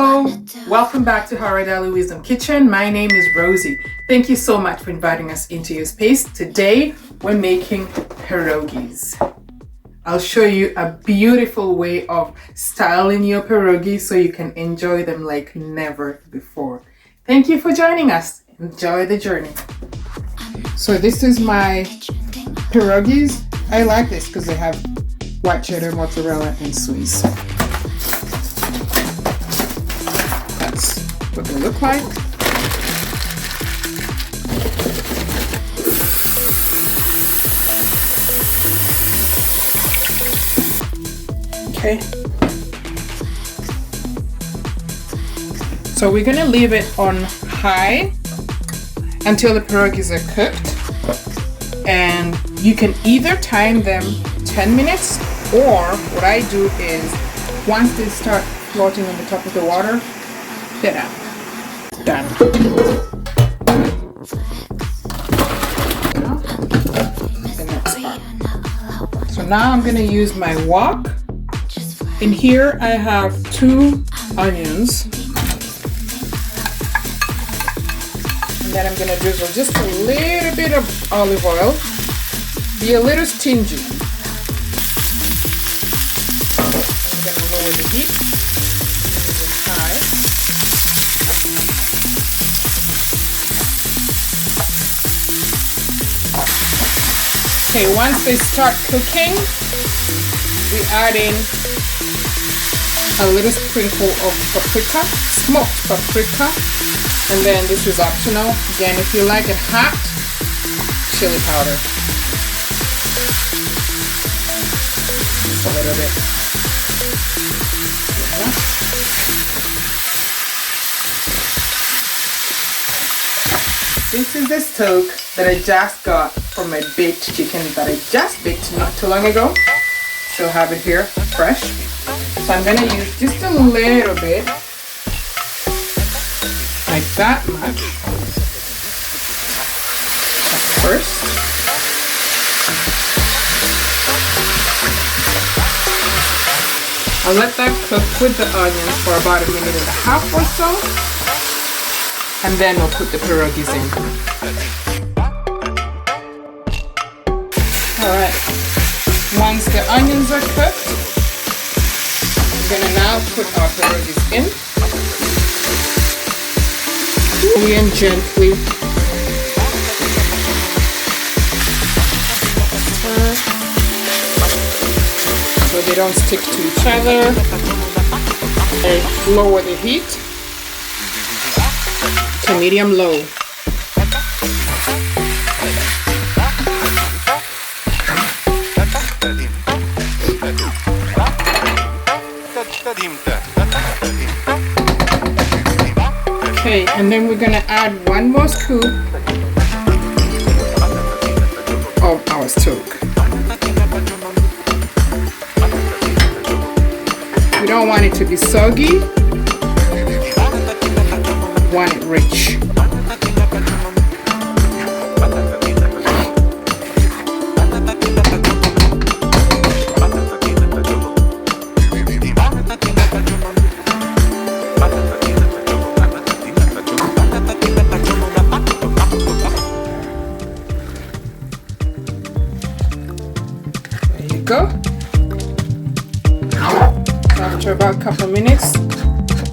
Hello, welcome back to Daily Wisdom Kitchen. My name is Rosie. Thank you so much for inviting us into your space. Today, we're making pierogies. I'll show you a beautiful way of styling your pierogies so you can enjoy them like never before. Thank you for joining us. Enjoy the journey. So this is my pierogies. I like this because they have white cheddar, mozzarella, and Swiss. That's what they look like. Okay. So we're gonna leave it on high until the pierogies are cooked, and you can either time them 10 minutes, or what I do is once they start floating on the top of the water, they're done. The next part. So now I'm gonna use my wok. In here I have 2 onions. And then I'm gonna drizzle just a little bit of olive oil. Be a little stingy. I'm gonna lower the heat. This is high. Okay, once they start cooking, we add in a little sprinkle of paprika, smoked paprika, and then this is optional. Again, if you like it hot, chili powder. Just a little bit. Yeah. This is the stoke that I just got from my baked chicken that I just baked not too long ago. Still have it here, fresh. So I'm gonna use just a little bit, like that much at first. I'll let that cook with the onions for about 1.5 minutes or so, and then we'll put the pierogies in. Alright, once the onions are cooked, I'm gonna now put our pierogies in. Slowly and gently. So they don't stick to each other. And lower the heat to medium-low. Okay, and then we're gonna add 1 more scoop of our stoke. We don't want it to be soggy. We want it rich. Go. After about a couple of minutes,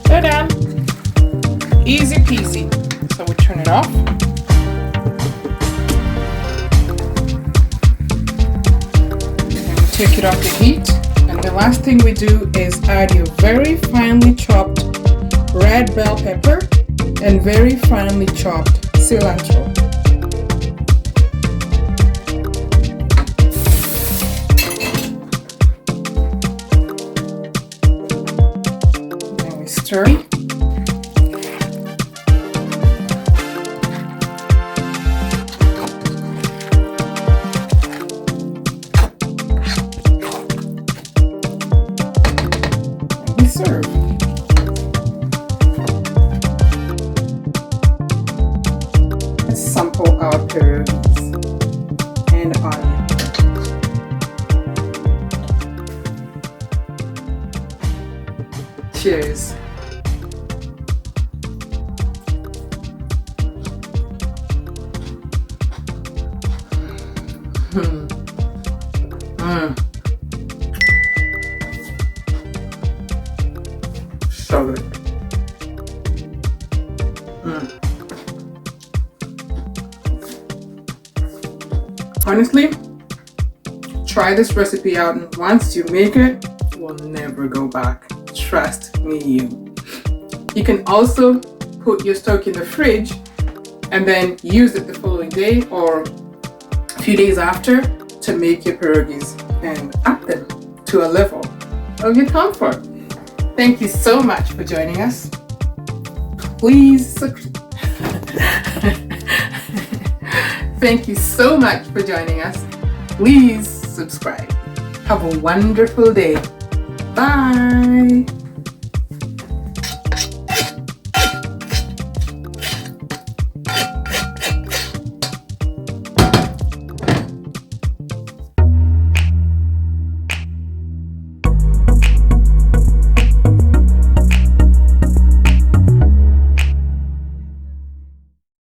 they're done. Easy peasy. So we turn it off. And we take it off the heat. And the last thing we do is add your very finely chopped red bell pepper and very finely chopped cilantro. Stir. And we serve. Let's sample our pierogies and onion. Cheers. So good. Honestly, try this recipe out, and once you make it, you will never go back. Trust me, you can also put your stock in the fridge and then use it the following day or a few days after to make your pierogies and up them to a level of your comfort. Thank you so much for joining us. Thank you so much for joining us. Please subscribe. Have a wonderful day. Bye.